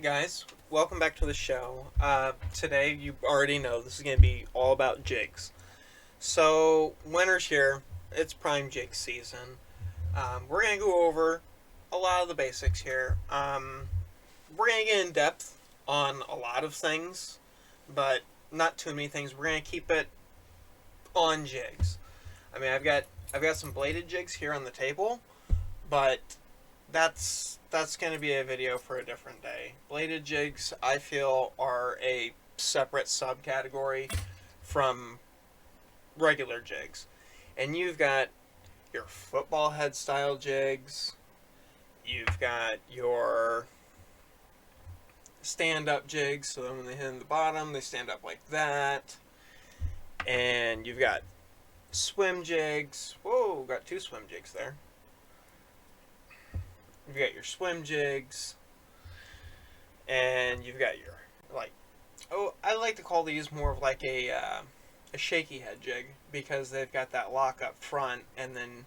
guys, welcome back to the show. Today, you already know this is going to be all about jigs. So, winter's here. It's prime jig season. We're going to go over a lot of the basics here. We're going to get in depth on a lot of things, but not too many things. We're going to keep it on jigs. I mean, I've got some bladed jigs here on the table, but that's going to be a video for a different day. Bladed jigs, I feel, are a separate subcategory from regular jigs. And you've got your football head style jigs, you've got your stand up jigs, so when they hit in the bottom, they stand up like that. And you've got swim jigs. Whoa, got two swim jigs there. You've got your swim jigs, and you've got your, like, I like to call these more of like a shaky head jig because they've got that lock up front and then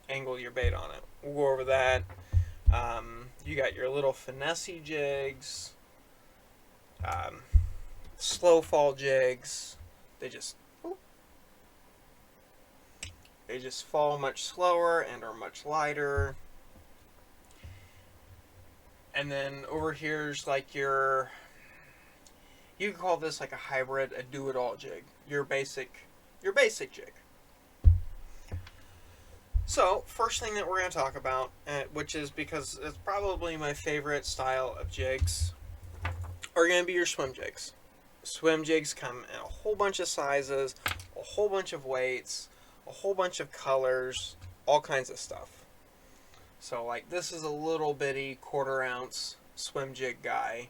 angle your bait on it. We'll go over that. You got your little finessey jigs, slow fall jigs. They just fall much slower and are much lighter. And then over here's like you can call this like a hybrid, a do-it-all jig. Your basic jig. So, first thing that we're going to talk about, which is because it's probably my favorite style of jigs, are going to be your swim jigs. Swim jigs come in a whole bunch of sizes, a whole bunch of weights, a whole bunch of colors, all kinds of stuff. So, like, this is a little bitty quarter-ounce swim jig guy.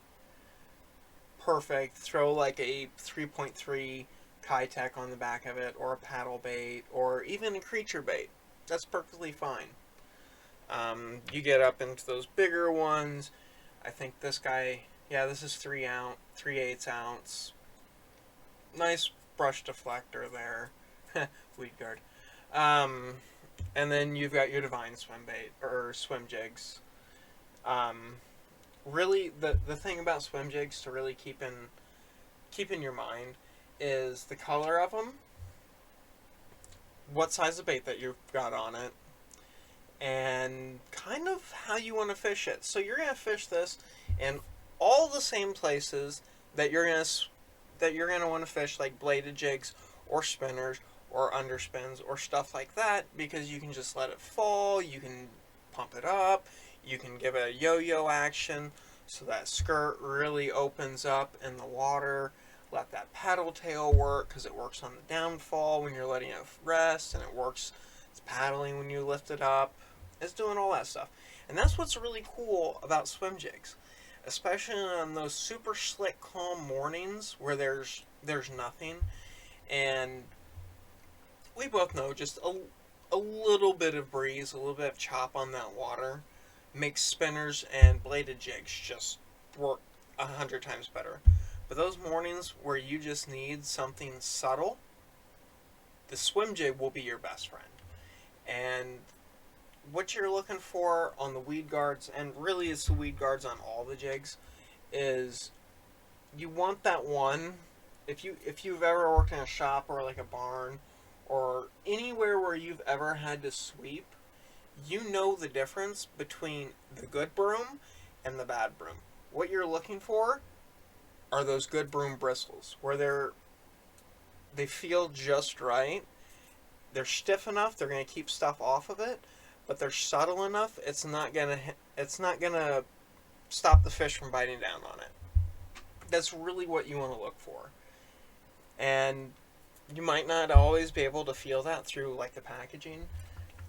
Perfect. Throw, like, a 3.3 Kitech on the back of it, or a paddle bait, or even a creature bait. That's perfectly fine. You get up into those bigger ones. I think this guy, yeah, this is 3/8 ounce. Nice brush deflector there. Weed guard. And then you've got your divine swim bait or swim jigs. Really, the thing about swim jigs to really keep in your mind is the color of them, what size of bait that you've got on it, and kind of how you want to fish it. So you're gonna fish this in all the same places that you're gonna want to fish, like bladed jigs or spinners or underspins or stuff like that, because you can just let it fall, you can pump it up, you can give it a yo-yo action so that skirt really opens up in the water. Let that paddle tail work because it works on the downfall when you're letting it rest, and it's paddling when you lift it up. It's doing all that stuff. And that's what's really cool about swim jigs, especially on those super slick, calm mornings where there's nothing. And we both know just a little bit of breeze, a little bit of chop on that water makes spinners and bladed jigs just work 100 times better. But those mornings where you just need something subtle, the swim jig will be your best friend. And what you're looking for on the weed guards, and really it's the weed guards on all the jigs, is you want that one. If you've ever worked in a shop or like a barn or anywhere where you've ever had to sweep, you know the difference between the good broom and the bad broom. What you're looking for are those good broom bristles, where they feel just right. They're stiff enough, they're going to keep stuff off of it, but they're subtle enough, it's not going to stop the fish from biting down on it. That's really what you want to look for. And you might not always be able to feel that through like the packaging.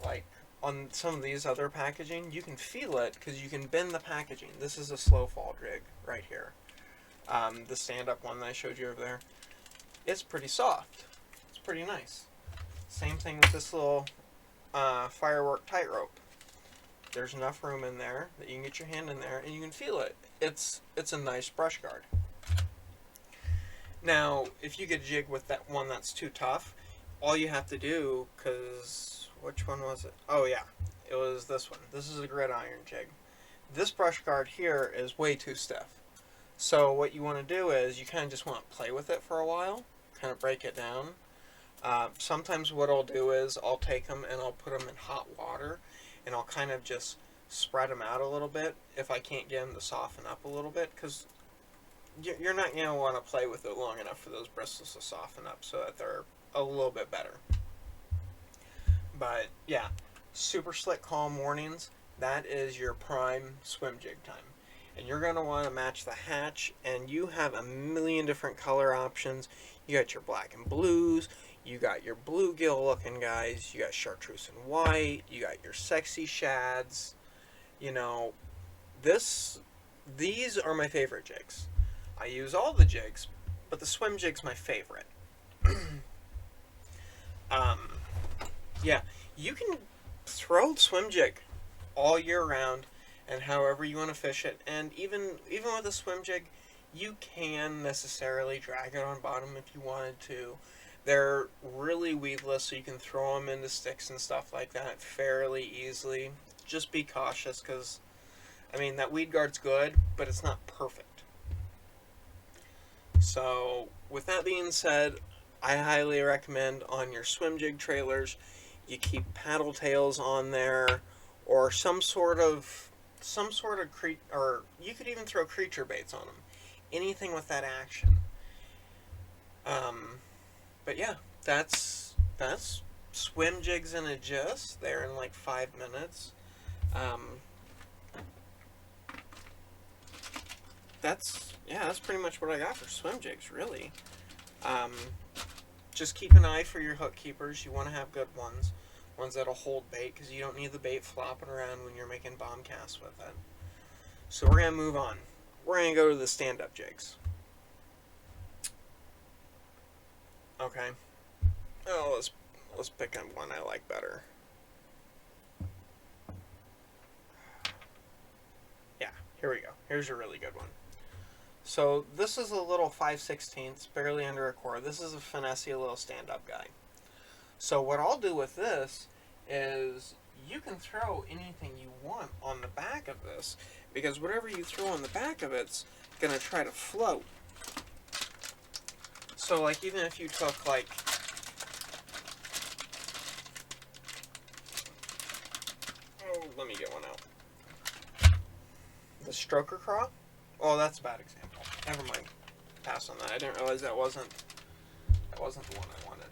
Like on some of these other packaging, you can feel it because you can bend the packaging. This is a slow fall jig right here. The stand-up one that I showed you over there. It's pretty soft. It's pretty nice. Same thing with this little firework tightrope. There's enough room in there that you can get your hand in there and you can feel it. It's a nice brush guard. Now, if you get a jig with that one that's too tough, all you have to do, because which one was it? Oh yeah, it was this one. This is a gridiron jig. This brush guard here is way too stiff. So what you want to do is you kind of just want to play with it for a while, kind of break it down. Sometimes what I'll do is I'll take them and I'll put them in hot water, and I'll kind of just spread them out a little bit if I can't get them to soften up a little bit, because you're not going to want to play with it long enough for those bristles to soften up so that they're a little bit better. But yeah, super slick calm mornings, that is your prime swim jig time. And you're going to want to match the hatch, and you have a million different color options. You got your black and blues, you got your bluegill looking guys, you got chartreuse and white, you got your sexy shads. You know, these are my favorite jigs. I use all the jigs, but the swim jig's my favorite. um, yeah, you can throw swim jig all year round, and however you want to fish it. And even with a swim jig, you can necessarily drag it on bottom if you wanted to. They're really weedless, so you can throw them into sticks and stuff like that fairly easily. Just be cautious, because I mean, that weed guard's good, but it's not perfect. So with that being said, I highly recommend on your swim jig trailers you keep paddle tails on there, or some sort of or you could even throw creature baits on them. Anything with that action. But yeah, that's swim jigs in a gist. They're in like 5 minutes. That's pretty much what I got for swim jigs, really. Um, just keep an eye for your hook keepers. You want to have good ones that'll hold bait, because you don't need the bait flopping around when you're making bomb casts with it. So we're gonna move on. We're gonna go to the stand-up jigs. Okay. Oh, let's pick up one I like better. Yeah, here we go. Here's a really good one. So this is a little 5/16, barely under a quarter. This is a finessey little stand-up guy. So what I'll do with this is you can throw anything you want on the back of this, because whatever you throw on the back of it's going to try to float. So like even if you took like, oh, let me get one out. The stroker craw? Oh, that's a bad example. Never mind. Pass on that. I didn't realize that wasn't the one I wanted.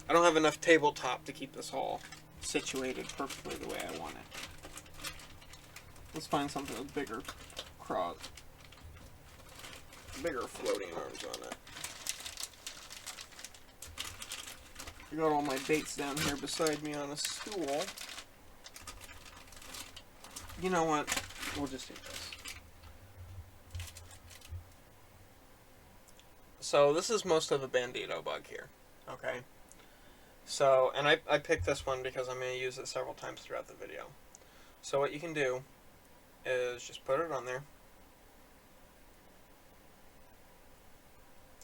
I don't have enough tabletop to keep this all situated perfectly the way I want it. Let's find something with bigger floating arms on it. I got all my baits down here beside me on a stool. You know what? We'll just do this. So this is most of a bandito bug here. Okay. So, and I picked this one because I'm going to use it several times throughout the video. So what you can do is just put it on there.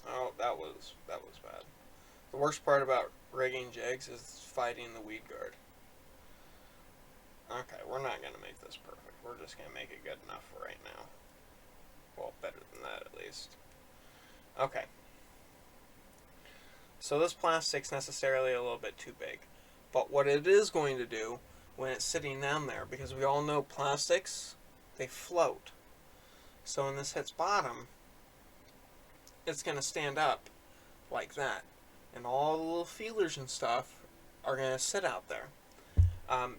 Oh, that was bad. The worst part about rigging jigs is fighting the weed guard. Okay, we're not going to make this perfect. We're just going to make it good enough for right now. Well, better than that at least. Okay. So this plastic's necessarily a little bit too big. But what it is going to do when it's sitting down there, because we all know plastics, they float. So when this hits bottom, it's going to stand up like that. And all the little feelers and stuff are going to sit out there.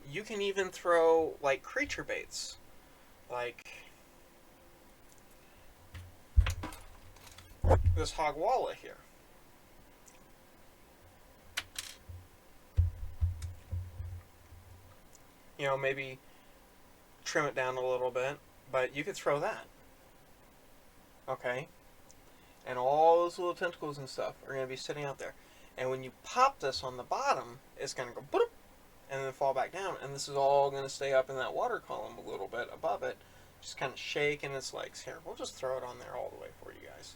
You can even throw like creature baits, like this hogwalla here. You know, maybe trim it down a little bit, but you could throw that. Okay? And all those little tentacles and stuff are going to be sitting out there. And when you pop this on the bottom, it's going to go boop, and then fall back down. And this is all going to stay up in that water column a little bit above it, just kind of shaking its legs. Here, we'll just throw it on there all the way for you guys.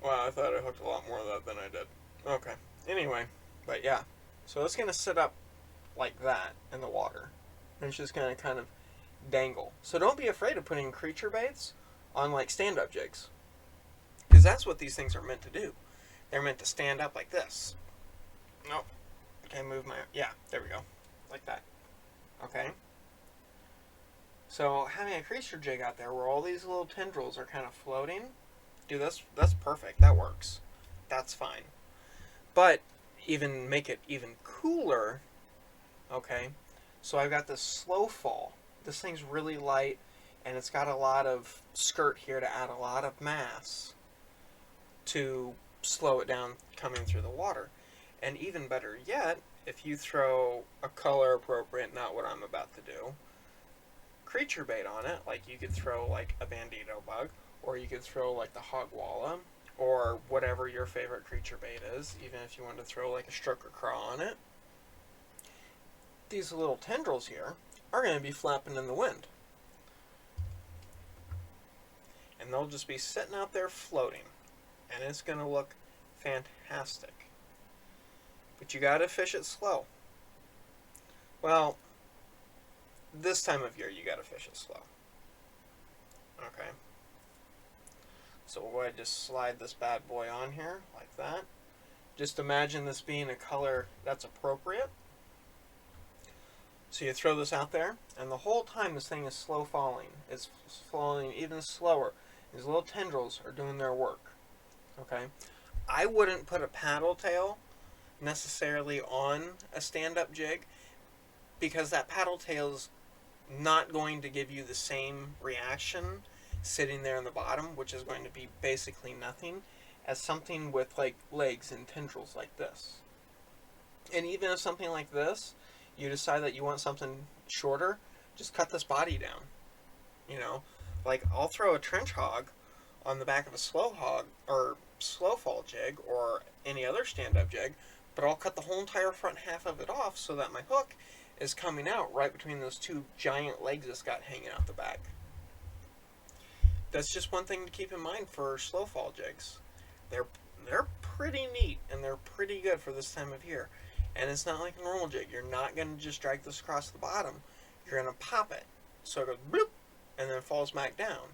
Wow, I thought I hooked a lot more of that than I did. Okay. Anyway, but yeah. So it's going to sit up like that in the water. And it's just going to kind of dangle. So don't be afraid of putting creature baits on like stand-up jigs. Because that's what these things are meant to do. They're meant to stand up like this. Nope. Okay, move my... Yeah, there we go. Like that. Okay? So having a creature jig out there where all these little tendrils are kind of floating, dude, that's perfect. That works. That's fine. But even make it even cooler, okay? So I've got this slow fall. This thing's really light, and it's got a lot of skirt here to add a lot of mass to slow it down coming through the water. And even better yet, if you throw a color appropriate, not what I'm about to do, creature bait on it, like you could throw like a bandito bug, or you could throw like the hogwalla, or whatever your favorite creature bait is, even if you want to throw like a stroker craw on it. These little tendrils here are going to be flapping in the wind. And they'll just be sitting out there floating. And it's going to look fantastic. But you got to fish it slow. Well, this time of year you got to fish it slow. Okay. So we'll go ahead and just slide this bad boy on here like that. Just imagine this being a color that's appropriate. So you throw this out there, and the whole time this thing is slow falling. It's falling even slower. These little tendrils are doing their work. Okay? I wouldn't put a paddle tail necessarily on a stand-up jig, because that paddle tail is not going to give you the same reaction sitting there in the bottom, which is going to be basically nothing, as something with like legs and tendrils like this. And even if something like this, you decide that you want something shorter, just cut this body down. You know, like I'll throw a trench hog on the back of a slow hog or slow fall jig or any other stand-up jig, but I'll cut the whole entire front half of it off so that my hook is coming out right between those two giant legs it's got hanging out the back. That's just one thing to keep in mind for slow fall jigs. They're pretty neat and they're pretty good for this time of year. And it's not like a normal jig. You're not going to just drag this across the bottom. You're going to pop it. So it goes bloop and then falls back down.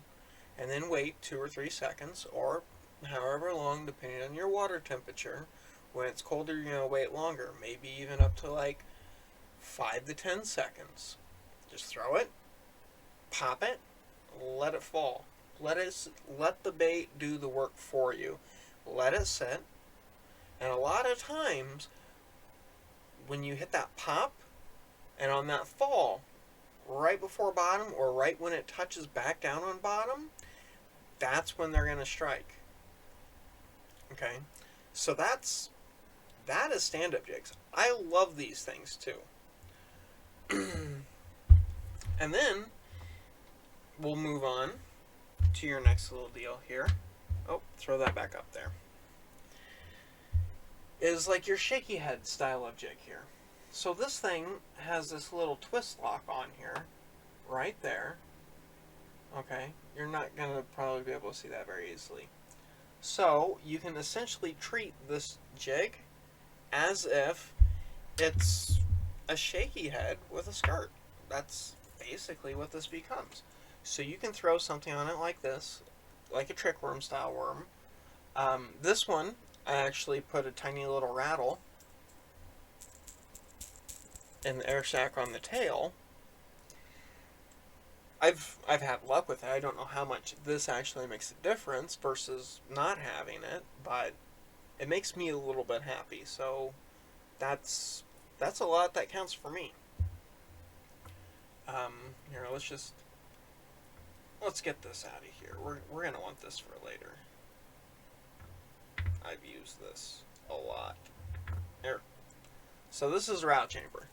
And then wait 2 or 3 seconds or however long depending on your water temperature. When it's colder, you're going to wait longer. Maybe even up to like 5 to 10 seconds. Just throw it, pop it, let it fall. Let the bait do the work for you. Let it sit. And a lot of times, when you hit that pop, and on that fall, right before bottom, or right when it touches back down on bottom, that's when they're going to strike. Okay? So that is stand-up jigs. I love these things too. And then, we'll move on to your next little deal here. Oh, throw that back up there. Is like your shaky head style of jig here. So this thing has this little twist lock on here, right there. Okay, you're not going to probably be able to see that very easily. So you can essentially treat this jig as if it's a shaky head with a skirt. That's basically what this becomes. So you can throw something on it like this, like a trick worm style worm. This one, I actually put a tiny little rattle in the air sac on the tail. I've had luck with it. I don't know how much this actually makes a difference versus not having it, but it makes me a little bit happy. So that's a lot that counts for me. Here, let's get this out of here. We're gonna want this for later. I've used this a lot. There. So this is route chamber.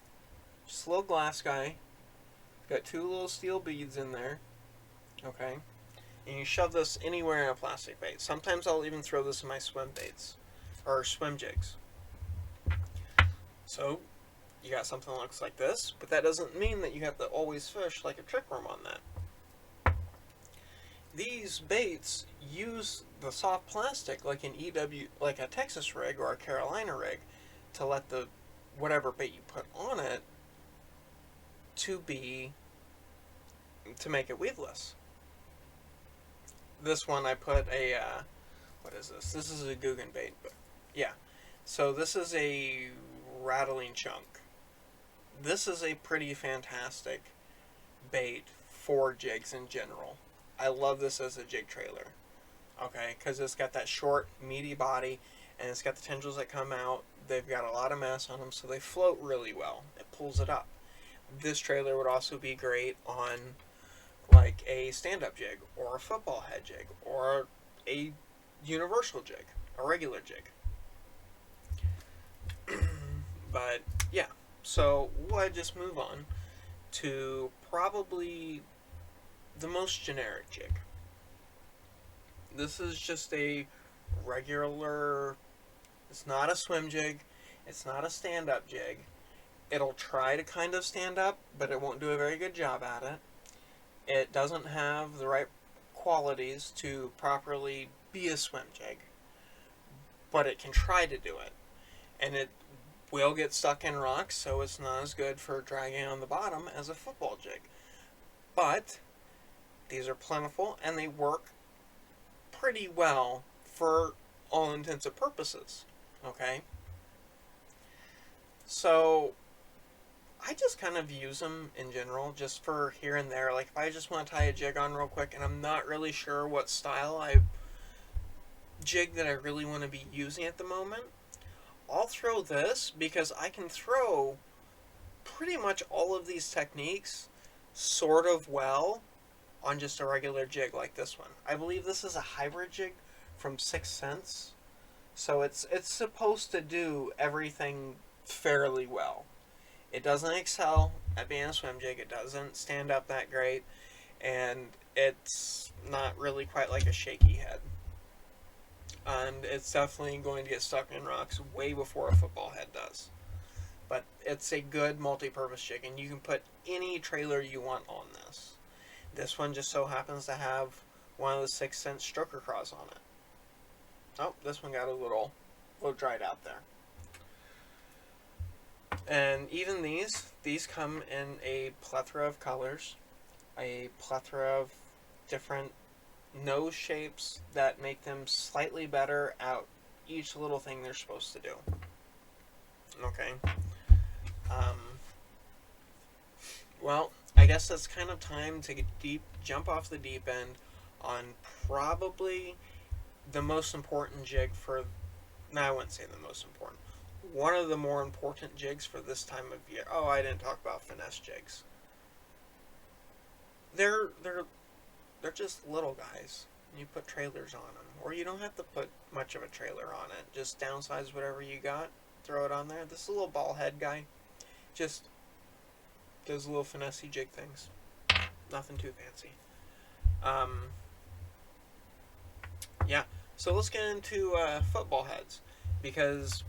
Just a little glass guy. Got 2 little steel beads in there. Okay. And you shove this anywhere in a plastic bait. Sometimes I'll even throw this in my swim baits. Or swim jigs. So, you got something that looks like this. But that doesn't mean that you have to always fish like a trick worm on that. these baits use the soft plastic like an EW, like a Texas rig or a Carolina rig, to let the whatever bait you put on it to be to make it weedless. This one I put a what is this? This is a Guggen bait, but yeah. So this is a rattling chunk. This is a pretty fantastic bait for jigs in general. I love this as a jig trailer. Okay, because it's got that short, meaty body, and it's got the tendrils that come out. They've got a lot of mass on them, so they float really well. It pulls it up. This trailer would also be great on like a stand-up jig, or a football head jig, or a universal jig, a regular jig. But yeah, so we'll just move on to probably the most generic jig. This is just a regular, it's not a swim jig, it's not a stand-up jig. It'll try to kind of stand up, but it won't do a very good job at it. It doesn't have the right qualities to properly be a swim jig, but it can try to do it. And it will get stuck in rocks, so it's not as good for dragging on the bottom as a football jig. But these are plentiful, and they work pretty well for all intents and purposes. Okay? So I just kind of use them in general, just for here and there. Like if I just want to tie a jig on real quick and I'm not really sure what style jig that I really want to be using at the moment, I'll throw this, because I can throw pretty much all of these techniques sort of well on just a regular jig like this one. I believe this is a hybrid jig from 6 Cents, so it's supposed to do everything fairly well. It doesn't excel at being a swim jig. It doesn't stand up that great, and it's not really quite like a shaky head. And it's definitely going to get stuck in rocks way before a football head does. But it's a good multi-purpose jig, and you can put any trailer you want on this. This one just so happens to have one of the 6 Cent stroker craws on it. Oh, this one got a little dried out there. And even these come in a plethora of colors, a plethora of different nose shapes that make them slightly better at each little thing they're supposed to do. Okay. Well, I guess it's kind of time to jump off the deep end on probably the most important jig for, no, I wouldn't say the most important. One of the more important jigs for this time of year. Oh, I didn't talk about finesse jigs. They're just little guys. You put trailers on them, or you don't have to put much of a trailer on it. Just downsize whatever you got, throw it on there. This is a little ball head guy. Just does little finessey jig things. Nothing too fancy. Yeah. So let's get into football heads, because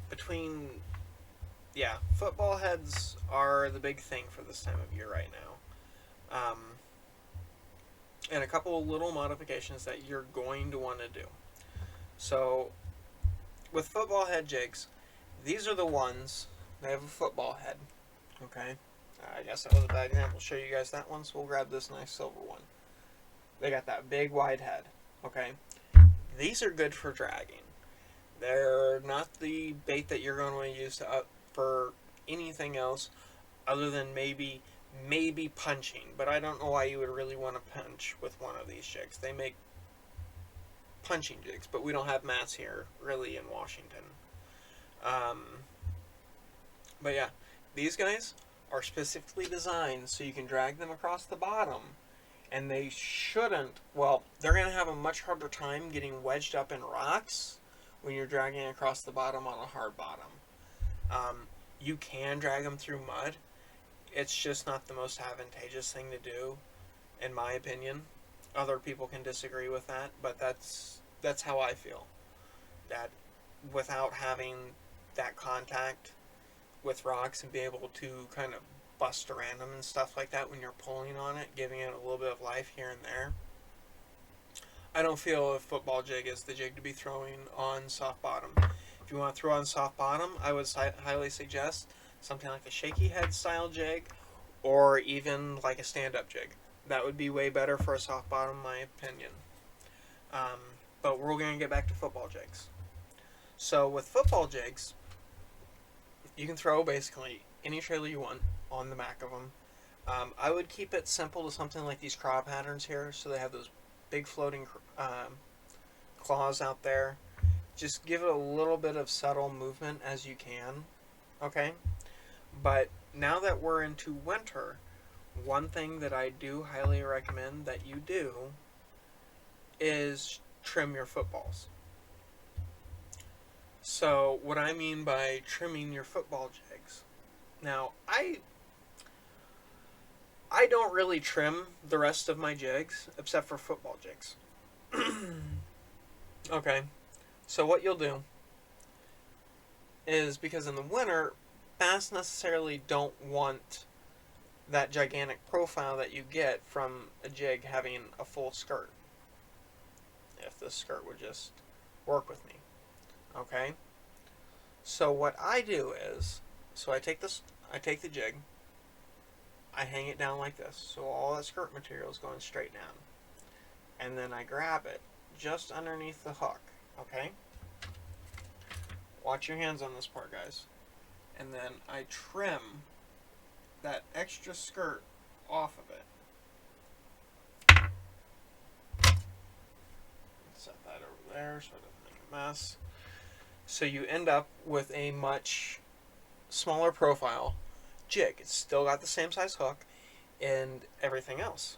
football heads are the big thing for this time of year right now. And a couple of little modifications that you're going to want to do. So, with football head jigs, these are the ones that have a football head. Okay? I guess that was a bad example. I'll show you guys that one, so we'll grab this nice silver one. They got that big wide head. Okay? These are good for dragging. They're not the bait that you're going to want to use for anything else other than maybe punching, but I don't know why you would really want to punch with one of these jigs. They make punching jigs, but we don't have mats here really in Washington. But yeah, these guys are specifically designed so you can drag them across the bottom, and they shouldn't, well, they're going to have a much harder time getting wedged up in rocks when you're dragging across the bottom on a hard bottom. You can drag them through mud. It's just not the most advantageous thing to do, in my opinion. Other people can disagree with that, but that's how I feel. That without having that contact with rocks and be able to kind of bust around them and stuff like that when you're pulling on it, giving it a little bit of life here and there, I don't feel a football jig is the jig to be throwing on soft bottom. If you want to throw on soft bottom, I would highly suggest something like a shaky head style jig, or even like a stand-up jig. That would be way better for a soft bottom, in my opinion. Um, but we're going to get back to football jigs. So with football jigs, you can throw basically any trailer you want on the back of them. I would keep it simple to something like these craw patterns here, so they have those big floating claws out there. Just give it a little bit of subtle movement as you can, okay? But now that we're into winter, one thing that I do highly recommend that you do is trim your footballs. So what I mean by trimming your football jigs, now I don't really trim the rest of my jigs except for football jigs. Okay, so what you'll do is, because in the winter, bass necessarily don't want that gigantic profile that you get from a jig having a full skirt. If this skirt would just work with me. Okay? So what I do is, so I take the jig, I hang it down like this, so all that skirt material is going straight down. And then I grab it just underneath the hook, okay? Watch your hands on this part, guys. And then I trim that extra skirt off of it. Set that over there so it doesn't make a mess. So you end up with a much smaller profile jig. It's still got the same size hook and everything else.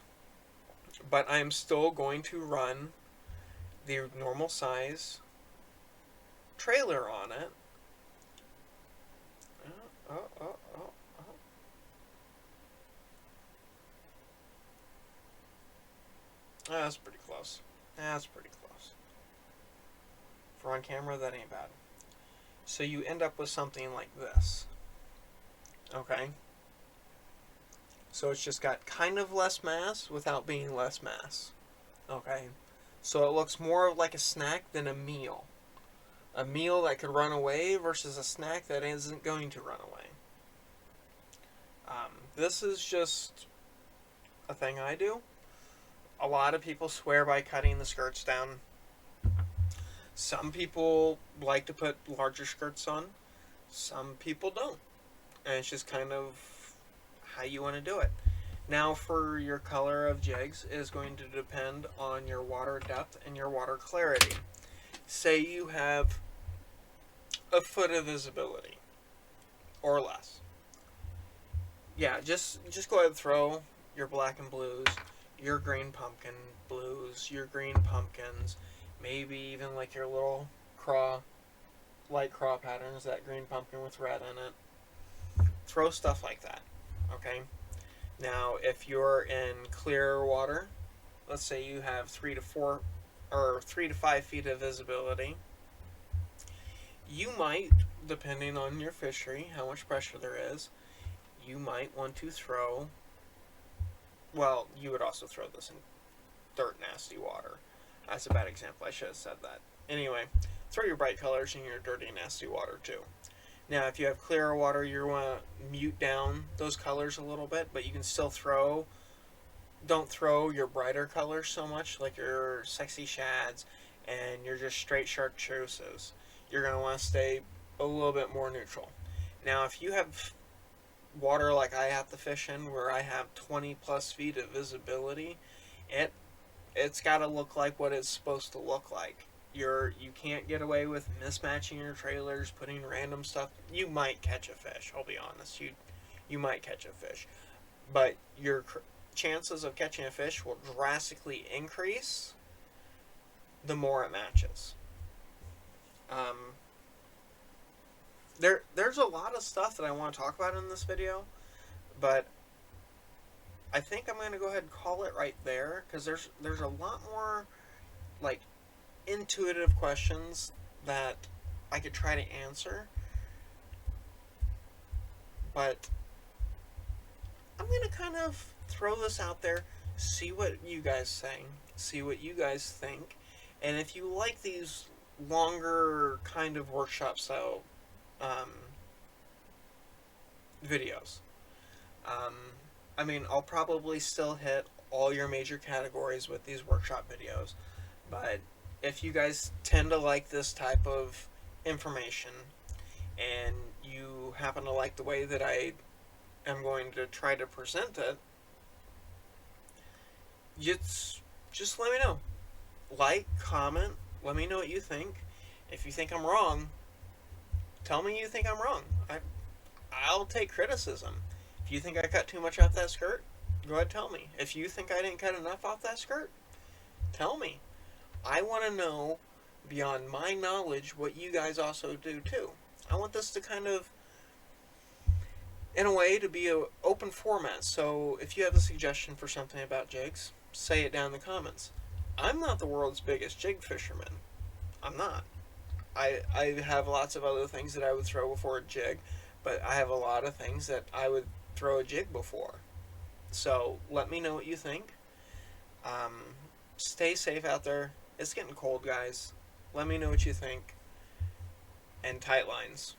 But I'm still going to run the normal size trailer on it. That's pretty close. That's pretty close. For on camera, that ain't bad. So you end up with something like this. Okay? So it's just got kind of less mass without being less mass. Okay? So it looks more like a snack than a meal. A meal that could run away versus a snack that isn't going to run away. This is just a thing I do. A lot of people swear by cutting the skirts down. Some people like to put larger skirts on. Some people don't. And it's just kind of how you want to do it. Now, for your color of jigs is going to depend on your water depth and your water clarity. Say you have a foot of visibility or less. Yeah, just go ahead and throw your black and blues, your green pumpkin blues, your green pumpkins, maybe even like your little light craw patterns, that green pumpkin with red in it. Throw stuff like that, okay? Now, if you're in clear water, let's say you have 3 to 5 feet of visibility, you might, depending on your fishery, how much pressure there is, you might want to throw, well, you would also throw this in dirt nasty water. That's a bad example, I should have said that. Anyway, throw your bright colors in your dirty nasty water too. Now, if you have clearer water, you want to mute down those colors a little bit, but you can still throw, don't throw your brighter colors so much, like your sexy shads and your just straight chartreuses. You're going to want to stay a little bit more neutral. Now, if you have water like I have to fish in, where I have 20 plus feet of visibility, it's got to look like what it's supposed to look like. You can't get away with mismatching your trailers, putting random stuff. You might catch a fish, I'll be honest. You might catch a fish. But your chances of catching a fish will drastically increase the more it matches. There's a lot of stuff that I want to talk about in this video, but I think I'm going to go ahead and call it right there, because there's a lot more like intuitive questions that I could try to answer, but I'm going to kind of throw this out there, see what you guys say, see what you guys think, and if you like these longer kind of workshop style um, videos. Um, I mean, I'll probably still hit all your major categories with these workshop videos, but if you guys tend to like this type of information and you happen to like the way that I am going to try to present it, just let me know. Like, comment, let me know what you think. If you think I'm wrong, tell me you think I'm wrong. I'll take criticism. If you think I cut too much off that skirt, go ahead and tell me. If you think I didn't cut enough off that skirt, tell me. I want to know, beyond my knowledge, what you guys also do too. I want this to kind of, in a way, to be an open format. So if you have a suggestion for something about jigs, say it down in the comments. I'm not the world's biggest jig fisherman. I'm not. I have lots of other things that I would throw before a jig, but I have a lot of things that I would throw a jig before. So let me know what you think. Um, Stay safe out there. It's getting cold, guys. Let me know what you think. And tight lines.